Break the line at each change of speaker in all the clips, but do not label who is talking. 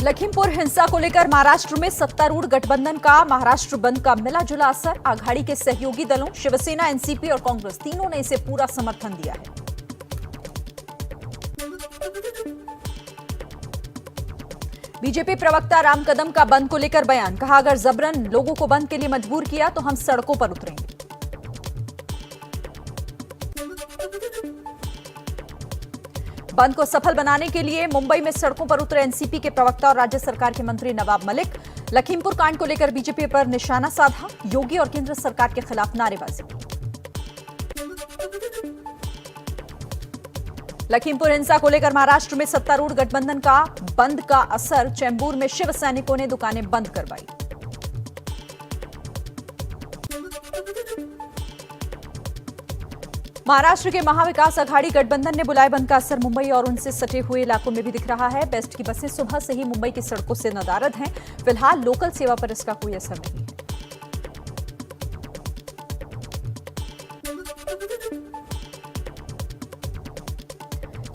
लखीमपुर हिंसा को लेकर महाराष्ट्र में सत्तारूढ़ गठबंधन का महाराष्ट्र बंद का मिला जुला असर। आघाड़ी के सहयोगी दलों शिवसेना, एनसीपी और कांग्रेस तीनों ने इसे पूरा समर्थन दिया है। बीजेपी प्रवक्ता राम कदम का बंद को लेकर बयान, कहा अगर जबरन लोगों को बंद के लिए मजबूर किया तो हम सड़कों पर उतरेंगे। बंद को सफल बनाने के लिए मुंबई में सड़कों पर उतरे एनसीपी के प्रवक्ता और राज्य सरकार के मंत्री नवाब मलिक। लखीमपुर कांड को लेकर बीजेपी पर निशाना साधा, योगी और केंद्र सरकार के खिलाफ नारेबाजी। लखीमपुर हिंसा को लेकर महाराष्ट्र में सत्तारूढ़ गठबंधन का बंद का असर, चेंबूर में शिव सैनिकों ने दुकानें बंद करवाई। महाराष्ट्र के महाविकास आघाड़ी गठबंधन ने बुलाए बंद का असर मुंबई और उनसे सटे हुए इलाकों में भी दिख रहा है। बेस्ट की बसें सुबह से ही मुंबई की सड़कों से नदारद हैं। फिलहाल लोकल सेवा पर इसका कोई असर नहीं है।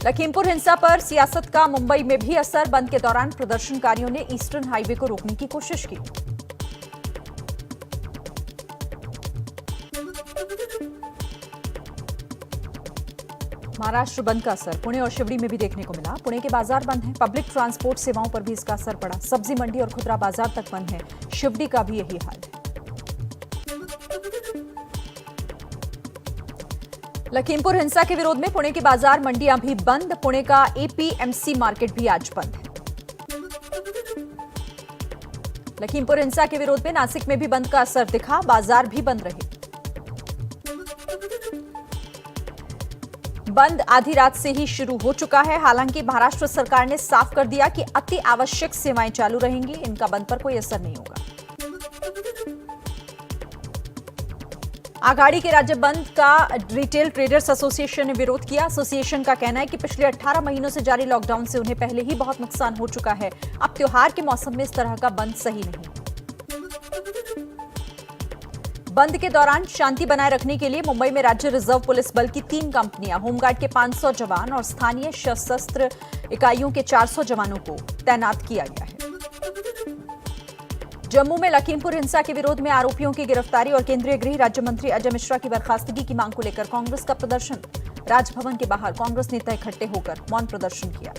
लखीमपुर हिंसा पर सियासत का मुंबई में भी असर। बंद के दौरान प्रदर्शनकारियों ने ईस्टर्न हाईवे को रोकने की कोशिश की। महाराष्ट्र बंद का असर पुणे और शिवड़ी में भी देखने को मिला। पुणे के बाजार बंद हैं। पब्लिक ट्रांसपोर्ट सेवाओं पर भी इसका असर पड़ा। सब्जी मंडी और खुदरा बाजार तक बंद है। शिवड़ी का भी यही हाल है। लखीमपुर हिंसा के विरोध में पुणे की बाजार मंडियां भी बंद। पुणे का एपीएमसी मार्केट भी आज बंद है। लखीमपुर हिंसा के विरोध में नासिक में भी बंद का असर दिखा। बाजार भी बंद रहे। बंद आधी रात से ही शुरू हो चुका है। हालांकि महाराष्ट्र सरकार ने साफ कर दिया कि अति आवश्यक सेवाएं चालू रहेंगी, इनका बंद पर कोई असर नहीं होगा। आघाड़ी के राज्य बंद का रिटेल ट्रेडर्स एसोसिएशन ने विरोध किया। एसोसिएशन का कहना है कि पिछले 18 महीनों से जारी लॉकडाउन से उन्हें पहले ही बहुत नुकसान हो चुका है। अब त्योहार के मौसम में इस तरह का बंद सही नहीं। बंद के दौरान शांति बनाए रखने के लिए मुंबई में राज्य रिजर्व पुलिस बल की 3 कंपनियां, होमगार्ड के 500 जवान और स्थानीय सशस्त्र इकाइयों के 400 जवानों को तैनात किया गया है। जम्मू में लखीमपुर हिंसा के विरोध में आरोपियों की गिरफ्तारी और केंद्रीय गृह राज्य मंत्री अजय मिश्रा की बर्खास्तगी की मांग को लेकर कांग्रेस का प्रदर्शन। राजभवन के बाहर कांग्रेस नेता इकट्ठे होकर मौन प्रदर्शन किया।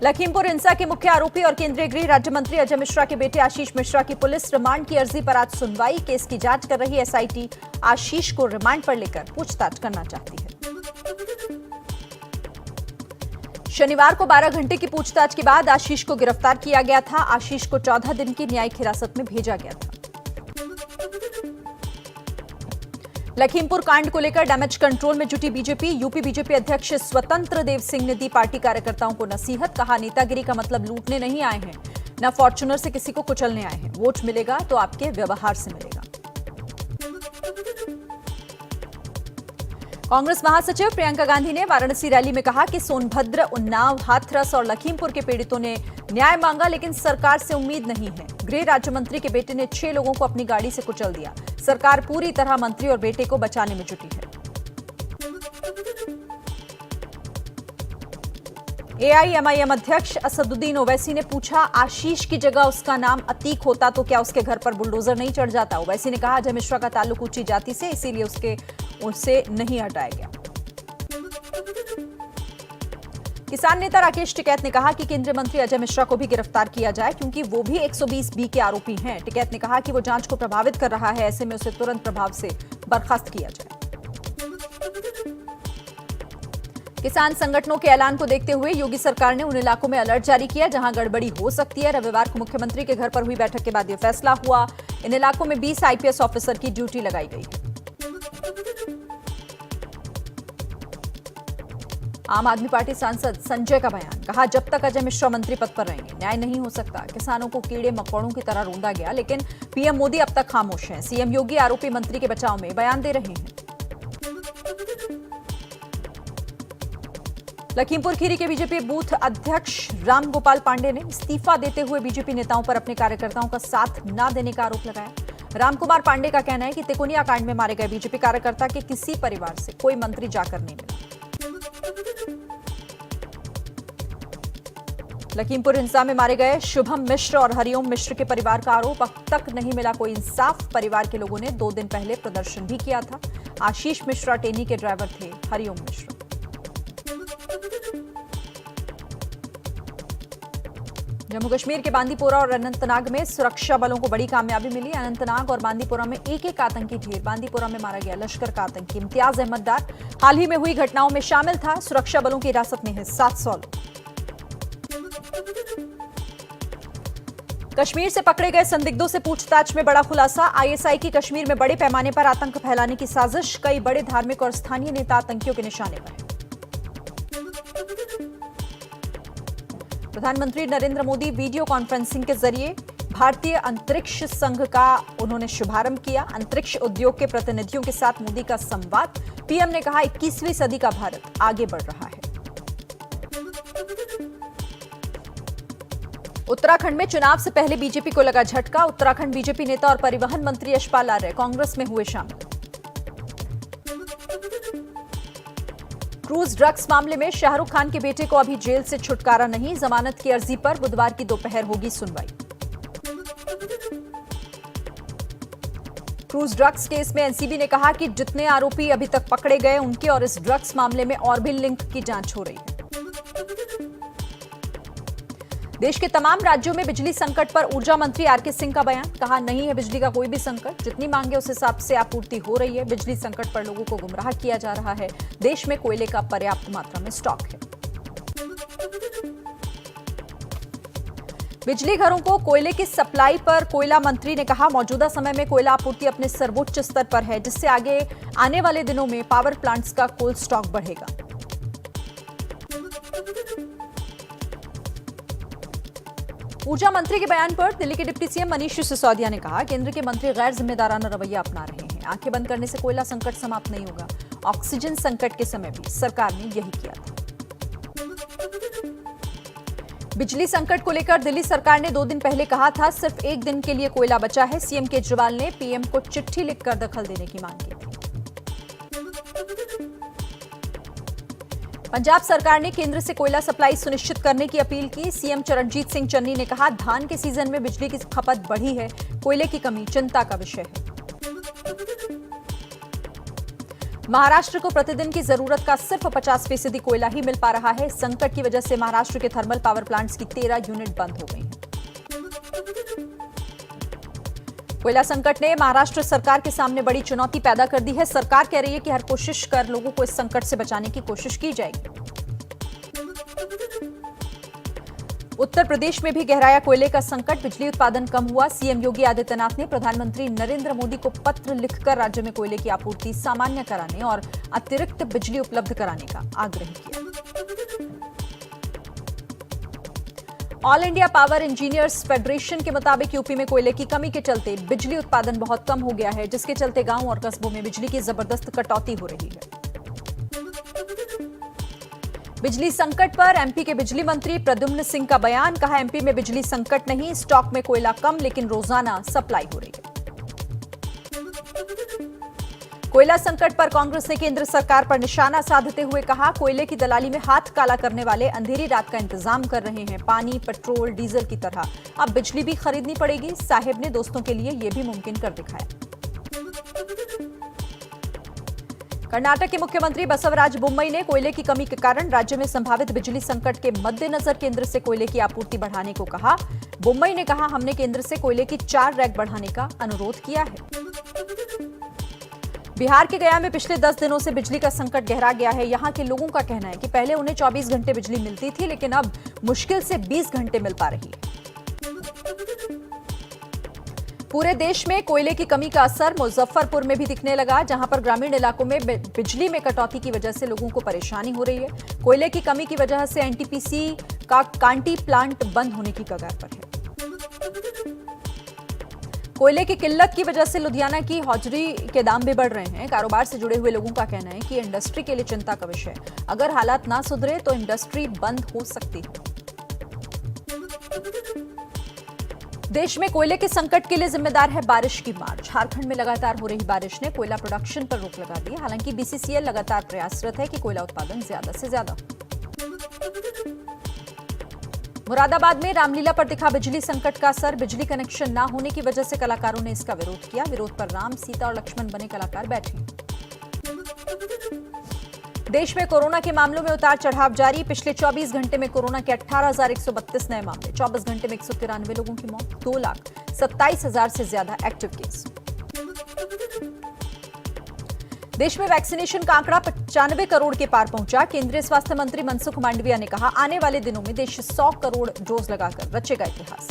लखीमपुर हिंसा के मुख्य आरोपी और केंद्रीय गृह राज्य मंत्री अजय मिश्रा के बेटे आशीष मिश्रा की पुलिस रिमांड की अर्जी पर आज सुनवाई। केस की जांच कर रही एसआईटी आशीष को रिमांड पर लेकर पूछताछ करना चाहती है। शनिवार को 12 घंटे की पूछताछ के बाद आशीष को गिरफ्तार किया गया था। आशीष को 14 दिन की न्यायिक हिरासत में भेजा गया था। लखीमपुर कांड को लेकर डैमेज कंट्रोल में जुटी बीजेपी। यूपी बीजेपी अध्यक्ष स्वतंत्र देव सिंह ने दी पार्टी कार्यकर्ताओं को नसीहत। कहा नेतागिरी का मतलब लूटने नहीं आए हैं, न फॉर्च्यूनर से किसी को कुचलने आए हैं। वोट मिलेगा तो आपके व्यवहार से मिलेगा। कांग्रेस महासचिव प्रियंका गांधी ने वाराणसी रैली में कहा कि सोनभद्र, उन्नाव, हाथरस और लखीमपुर के पीड़ितों ने न्याय मांगा, लेकिन सरकार से उम्मीद नहीं है। गृह राज्य मंत्री के बेटे ने 6 लोगों को अपनी गाड़ी से कुचल दिया। सरकार पूरी तरह मंत्री और बेटे को बचाने में जुटी है। एआईएमआईएम अध्यक्ष असदुद्दीन ओवैसी ने पूछा, आशीष की जगह उसका नाम अतीक होता तो क्या उसके घर पर बुलडोजर नहीं चढ़ जाता? ओवैसी ने कहा अजय मिश्रा का ताल्लुक ऊंची जाति से, इसीलिए उसे नहीं हटाया गया। किसान नेता राकेश टिकैत ने कहा कि केंद्रीय मंत्री अजय मिश्रा को भी गिरफ्तार किया जाए, क्योंकि वो भी 120B के आरोपी हैं। टिकैत ने कहा कि वो जांच को प्रभावित कर रहा है, ऐसे में उसे तुरंत प्रभाव से बर्खास्त किया जाए। किसान संगठनों के ऐलान को देखते हुए योगी सरकार ने उन इलाकों में अलर्ट जारी किया जहां गड़बड़ी हो सकती है। रविवार को मुख्यमंत्री के घर पर हुई बैठक के बाद यह फैसला हुआ। इन इलाकों में 20 आईपीएस ऑफिसर की ड्यूटी लगाई गई है। आम आदमी पार्टी सांसद संजय का बयान, कहा जब तक अजय मिश्रा मंत्री पद पर रहेंगे न्याय नहीं हो सकता। किसानों को कीड़े मकोड़ों की तरह रोंदा गया, लेकिन पीएम मोदी अब तक खामोश हैं। सीएम योगी आरोपी मंत्री के बचाव में बयान दे रहे हैं। लखीमपुर खीरी के बीजेपी बूथ अध्यक्ष राम गोपाल पांडे ने इस्तीफा देते हुए बीजेपी नेताओं पर अपने कार्यकर्ताओं का साथ न देने का आरोप लगाया। रामकुमार पांडे का कहना है कि तिकोनिया कांड में मारे गए बीजेपी कार्यकर्ता के किसी परिवार से कोई मंत्री जाकर नहीं मिला। लखीमपुर हिंसा में मारे गए शुभम मिश्र और हरिओम मिश्र के परिवार का आरोप, अब तक नहीं मिला कोई इंसाफ। परिवार के लोगों ने 2 दिन पहले प्रदर्शन भी किया था। आशीष मिश्रा टेनी के ड्राइवर थे हरिओम मिश्र। जम्मू कश्मीर के बांदीपोरा और अनंतनाग में सुरक्षा बलों को बड़ी कामयाबी मिली। अनंतनाग और बांदीपोरा में एक आतंकी ढेर। बांदीपोरा में मारा गया लश्कर का आतंकी इम्तियाज अहमद डार हाल ही में हुई घटनाओं में शामिल था। सुरक्षा बलों की हिरासत में है 700 लोग। कश्मीर से पकड़े गए संदिग्धों से पूछताछ में बड़ा खुलासा। आईएसआई की कश्मीर में बड़े पैमाने पर आतंक फैलाने की साजिश। कई बड़े धार्मिक और स्थानीय नेता आतंकियों के निशाने पर। प्रधानमंत्री नरेंद्र मोदी वीडियो कॉन्फ्रेंसिंग के जरिए भारतीय अंतरिक्ष संघ का उन्होंने शुभारंभ किया। अंतरिक्ष उद्योग के प्रतिनिधियों के साथ मोदी का संवाद। पीएम ने कहा 21वीं सदी का भारत आगे बढ़ रहा है। उत्तराखंड में चुनाव से पहले बीजेपी को लगा झटका। उत्तराखंड बीजेपी नेता और परिवहन मंत्री यशपाल आर्य कांग्रेस में हुए शामिल। क्रूज ड्रग्स मामले में शाहरुख खान के बेटे को अभी जेल से छुटकारा नहीं। जमानत की अर्जी पर बुधवार की दोपहर होगी सुनवाई। क्रूज ड्रग्स केस में एनसीबी ने कहा कि जितने आरोपी अभी तक पकड़े गए उनके और इस ड्रग्स मामले में और भी लिंक की जांच हो रही है। देश के तमाम राज्यों में बिजली संकट पर ऊर्जा मंत्री आरके सिंह का बयान। कहा नहीं है बिजली का कोई भी संकट, जितनी मांगे उस हिसाब से आपूर्ति हो रही है। बिजली संकट पर लोगों को गुमराह किया जा रहा है। देश में कोयले का पर्याप्त मात्रा में स्टॉक है। बिजली घरों को कोयले की सप्लाई पर कोयला मंत्री ने कहा मौजूदा समय में कोयला आपूर्ति अपने सर्वोच्च स्तर पर है, जिससे आगे आने वाले दिनों में पावर प्लांट्स का कोल स्टॉक बढ़ेगा। ऊर्जा मंत्री के बयान पर दिल्ली के डिप्टी सीएम मनीष सिसोदिया ने कहा केंद्र के मंत्री गैर जिम्मेदाराना रवैया अपना रहे हैं। आंखें बंद करने से कोयला संकट समाप्त नहीं होगा। ऑक्सीजन संकट के समय भी सरकार ने यही किया था। बिजली संकट को लेकर दिल्ली सरकार ने 2 दिन पहले कहा था सिर्फ 1 दिन के लिए कोयला बचा है। सीएम केजरीवाल ने पीएम को चिट्ठी लिखकर दखल देने की मांग की थी। पंजाब सरकार ने केंद्र से कोयला सप्लाई सुनिश्चित करने की अपील की। सीएम चरणजीत सिंह चन्नी ने कहा धान के सीजन में बिजली की खपत बढ़ी है, कोयले की कमी चिंता का विषय है। महाराष्ट्र को प्रतिदिन की जरूरत का सिर्फ 50% कोयला ही मिल पा रहा है। संकट की वजह से महाराष्ट्र के थर्मल पावर प्लांट्स की 13 यूनिट बंद हो गई हैं। कोयला संकट ने महाराष्ट्र सरकार के सामने बड़ी चुनौती पैदा कर दी है। सरकार कह रही है कि हर कोशिश कर लोगों को इस संकट से बचाने की कोशिश की जाएगी। उत्तर प्रदेश में भी गहराया कोयले का संकट, बिजली उत्पादन कम हुआ। सीएम योगी आदित्यनाथ ने प्रधानमंत्री नरेंद्र मोदी को पत्र लिखकर राज्य में कोयले की आपूर्ति सामान्य कराने और अतिरिक्त बिजली उपलब्ध कराने का आग्रह किया। All India power engineers federation के मुताबिक यूपी में कोयले की कमी के चलते बिजली उत्पादन बहुत कम हो गया है, जिसके चलते गांव और कस्बों में बिजली की जबरदस्त कटौती हो रही है। बिजली संकट पर एमपी के बिजली मंत्री प्रद्युम्न सिंह का बयान। कहा एमपी में बिजली संकट नहीं, स्टॉक में कोयला कम लेकिन रोजाना सप्लाई हो रही है। कोयला संकट पर कांग्रेस ने केंद्र सरकार पर निशाना साधते हुए कहा कोयले की दलाली में हाथ काला करने वाले अंधेरी रात का इंतजाम कर रहे हैं। पानी, पेट्रोल, डीजल की तरह अब बिजली भी खरीदनी पड़ेगी। साहेब ने दोस्तों के लिए यह भी मुमकिन कर दिखाया। कर्नाटक के मुख्यमंत्री बसवराज बोम्मई ने कोयले की कमी के कारण राज्य में संभावित बिजली संकट के मद्देनजर केंद्र से कोयले की आपूर्ति बढ़ाने को कहा। बोम्मई ने कहा हमने केंद्र से कोयले की 4 रैक बढ़ाने का अनुरोध किया है। बिहार के गया में पिछले 10 दिनों से बिजली का संकट गहरा गया है। यहां के लोगों का कहना है कि पहले उन्हें 24 घंटे बिजली मिलती थी, लेकिन अब मुश्किल से 20 घंटे मिल पा रही है। पूरे देश में कोयले की कमी का असर मुजफ्फरपुर में भी दिखने लगा, जहां पर ग्रामीण इलाकों में बिजली में कटौती की वजह से लोगों को परेशानी हो रही है। कोयले की कमी की वजह से एनटीपीसी का कांटी प्लांट बंद होने की कगार पर है। कोयले की किल्लत की वजह से लुधियाना की हौजरी के दाम भी बढ़ रहे हैं। कारोबार से जुड़े हुए लोगों का कहना है कि इंडस्ट्री के लिए चिंता का विषय है। अगर हालात ना सुधरे तो इंडस्ट्री बंद हो सकती है। देश में कोयले के संकट के लिए जिम्मेदार है बारिश की मार। झारखंड में लगातार हो रही बारिश ने कोयला प्रोडक्शन पर रोक लगा दी। हालांकि बीसीसीएल लगातार प्रयासरत है कि कोयला उत्पादन ज्यादा से ज्यादा। मुरादाबाद में रामलीला पर दिखा बिजली संकट का असर। बिजली कनेक्शन न होने की वजह से कलाकारों ने इसका विरोध किया। विरोध पर राम, सीता और लक्ष्मण बने कलाकार बैठे। देश में कोरोना के मामलों में उतार चढ़ाव जारी। पिछले 24 घंटे में कोरोना के 18,132 नए मामले। 24 घंटे में 193 लोगों की मौत। 2,27,000 से ज्यादा एक्टिव केस। देश में वैक्सीनेशन का आंकड़ा 95 करोड़ के पार पहुंचा। केंद्रीय स्वास्थ्य मंत्री मनसुख मांडविया ने कहा, आने वाले दिनों में देश 100 करोड़ डोज लगाकर रचेगा इतिहास।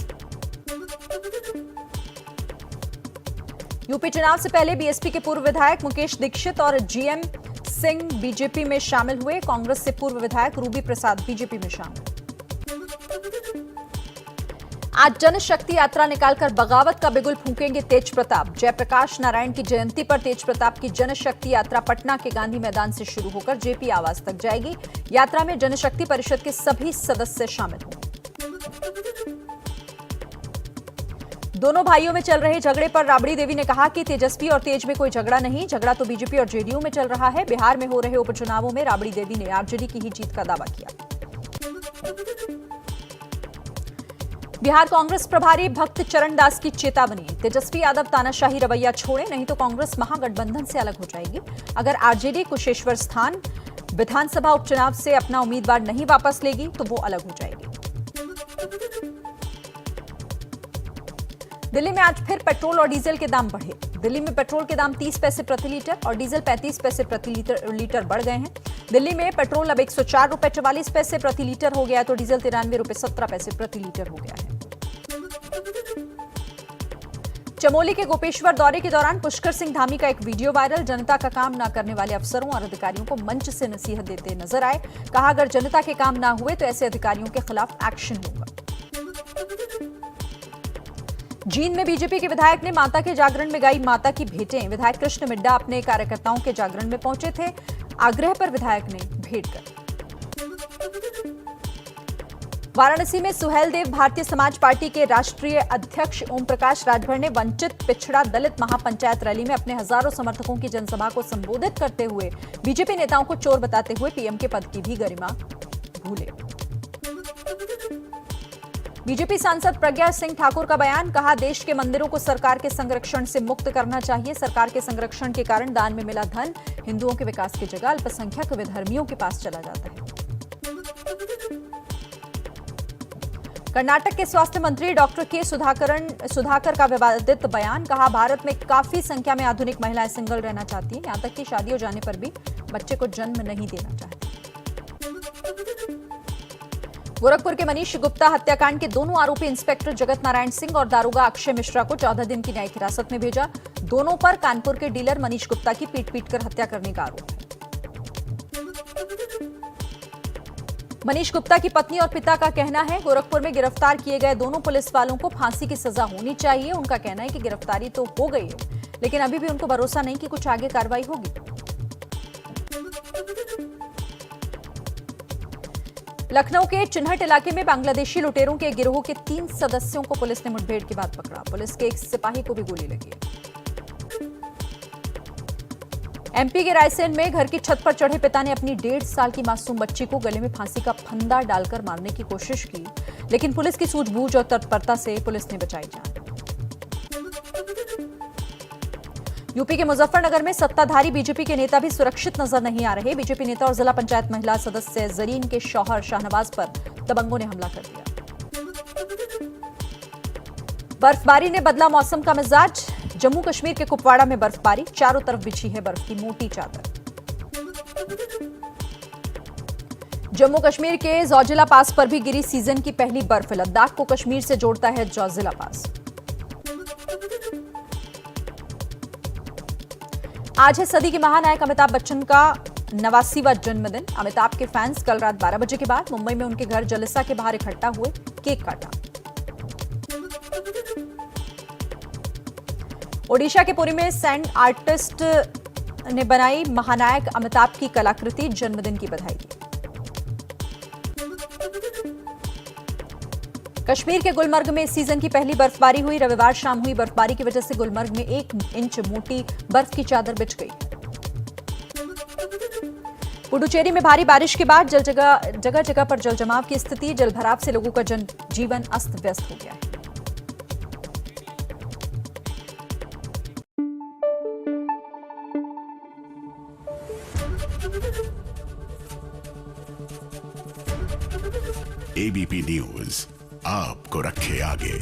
यूपी चुनाव से पहले बीएसपी के पूर्व विधायक मुकेश दीक्षित और जीएम सिंह बीजेपी में शामिल हुए। कांग्रेस से पूर्व विधायक रूबी प्रसाद बीजेपी में शामिल। आज जनशक्ति यात्रा निकालकर बगावत का बिगुल फूंकेंगे तेज प्रताप। जयप्रकाश नारायण की जयंती पर तेज प्रताप की जनशक्ति यात्रा पटना के गांधी मैदान से शुरू होकर जेपी आवास तक जाएगी। यात्रा में जनशक्ति परिषद के सभी सदस्य शामिल होंगे। दोनों भाइयों में चल रहे झगड़े पर राबड़ी देवी ने कहा कि तेजस्वी और तेज में कोई झगड़ा नहीं, झगड़ा तो बीजेपी और जेडीयू में चल रहा है। बिहार में हो रहे उपचुनावों में राबड़ी देवी ने आरजेडी की ही जीत का दावा किया। बिहार कांग्रेस प्रभारी भक्त चरण दास की चेतावनी। तेजस्वी यादव तानाशाही रवैया छोड़े, नहीं तो कांग्रेस महागठबंधन से अलग हो जाएगी। अगर आरजेडी कुशेश्वर स्थान विधानसभा उपचुनाव से अपना उम्मीदवार नहीं वापस लेगी तो वो अलग हो जाएगी। दिल्ली में आज फिर पेट्रोल और डीजल के दाम बढ़े। दिल्ली में पेट्रोल के दाम 30 पैसे प्रति लीटर और डीजल 35 पैसे प्रति लीटर बढ़ गए हैं। दिल्ली में पेट्रोल अब 104 रुपए 44 पैसे प्रति लीटर हो गया है, तो डीजल 93 रुपए 17 पैसे प्रति लीटर हो गया है। चमोली के गोपेश्वर दौरे के दौरान पुष्कर सिंह धामी का एक वीडियो वायरल। जनता का काम न करने वाले अफसरों और अधिकारियों को मंच से नसीहत देते नजर आए। कहा, अगर जनता के काम ना हुए तो ऐसे अधिकारियों के खिलाफ एक्शन होगा। जींद में बीजेपी के विधायक ने माता के जागरण में गाई माता की भेंटें। विधायक कृष्ण मिड्डा अपने कार्यकर्ताओं के जागरण में पहुंचे थे। आग्रह पर विधायक ने भेंट कर। वाराणसी में सुहेल देव भारतीय समाज पार्टी के राष्ट्रीय अध्यक्ष ओम प्रकाश राजभर ने वंचित पिछड़ा दलित महापंचायत रैली में अपने हजारों समर्थकों की जनसभा को संबोधित करते हुए बीजेपी नेताओं को चोर बताते हुए पीएम के पद की भी गरिमा भूले। बीजेपी सांसद प्रज्ञा सिंह ठाकुर का बयान। कहा, देश के मंदिरों को सरकार के संरक्षण से मुक्त करना चाहिए। सरकार के संरक्षण के कारण दान में मिला धन हिंदुओं के विकास की जगह अल्पसंख्यक विधर्मियों के पास चला जाता है। कर्नाटक के स्वास्थ्य मंत्री डॉक्टर के सुधाकर का विवादित बयान। कहा, भारत में काफी संख्या में आधुनिक महिलाएं सिंगल रहना चाहती हैं, यहां तक कि शादी हो जाने पर भी बच्चे को जन्म नहीं देना चाहती। गोरखपुर के मनीष गुप्ता हत्याकांड के दोनों आरोपी इंस्पेक्टर जगत नारायण सिंह और दारोगा अक्षय मिश्रा को 14 दिन की न्यायिक हिरासत में भेजा। दोनों पर कानपुर के डीलर मनीष गुप्ता की पीट कर हत्या करने का आरोप है। मनीष गुप्ता की पत्नी और पिता का कहना है, गोरखपुर में गिरफ्तार किए गए दोनों पुलिस वालों को फांसी की सजा होनी चाहिए। उनका कहना है कि गिरफ्तारी तो हो गई है, लेकिन अभी भी उनको भरोसा नहीं कि कुछ आगे कार्रवाई होगी। लखनऊ के चिन्हट इलाके में बांग्लादेशी लुटेरों के गिरोह के 3 सदस्यों को पुलिस ने मुठभेड़ के बाद पकड़ा। पुलिस के एक सिपाही को भी गोली लगी। एमपी के रायसेन में घर की छत पर चढ़े पिता ने अपनी 1.5 साल की मासूम बच्ची को गले में फांसी का फंदा डालकर मारने की कोशिश की, लेकिन पुलिस की सूझबूझ और तत्परता से पुलिस ने बचाई जान। यूपी के मुजफ्फरनगर में सत्ताधारी बीजेपी के नेता भी सुरक्षित नजर नहीं आ रहे। बीजेपी नेता और जिला पंचायत महिला सदस्य जरीन के शौहर शाहनवाज पर दबंगों ने हमला कर दिया। बर्फबारी ने बदला मौसम का मिजाज। जम्मू कश्मीर के कुपवाड़ा में बर्फबारी, चारों तरफ बिछी है बर्फ की मोटी चादर। जम्मू कश्मीर के जोजिला पास पर भी गिरी सीजन की पहली बर्फ। लद्दाख को कश्मीर से जोड़ता है जोजिला पास। आज है सदी के महानायक अमिताभ बच्चन का 89वां जन्मदिन। अमिताभ के फैंस कल रात 12 बजे के बाद मुंबई में उनके घर जलसा के बाहर इकट्ठा हुए, केक काटा। ओडिशा के पुरी में सैंड आर्टिस्ट ने बनाई महानायक अमिताभ की कलाकृति, जन्मदिन की बधाई दी। कश्मीर के गुलमर्ग में इस सीजन की पहली बर्फबारी हुई। रविवार शाम हुई बर्फबारी की वजह से गुलमर्ग में 1 इंच मोटी बर्फ की चादर बिछ गई। पुडुचेरी में भारी बारिश के बाद जगह जगह पर जलजमाव की स्थिति। जलभराव से लोगों का जनजीवन अस्त व्यस्त हो गया।
एबीपी न्यूज आपको रखे आगे।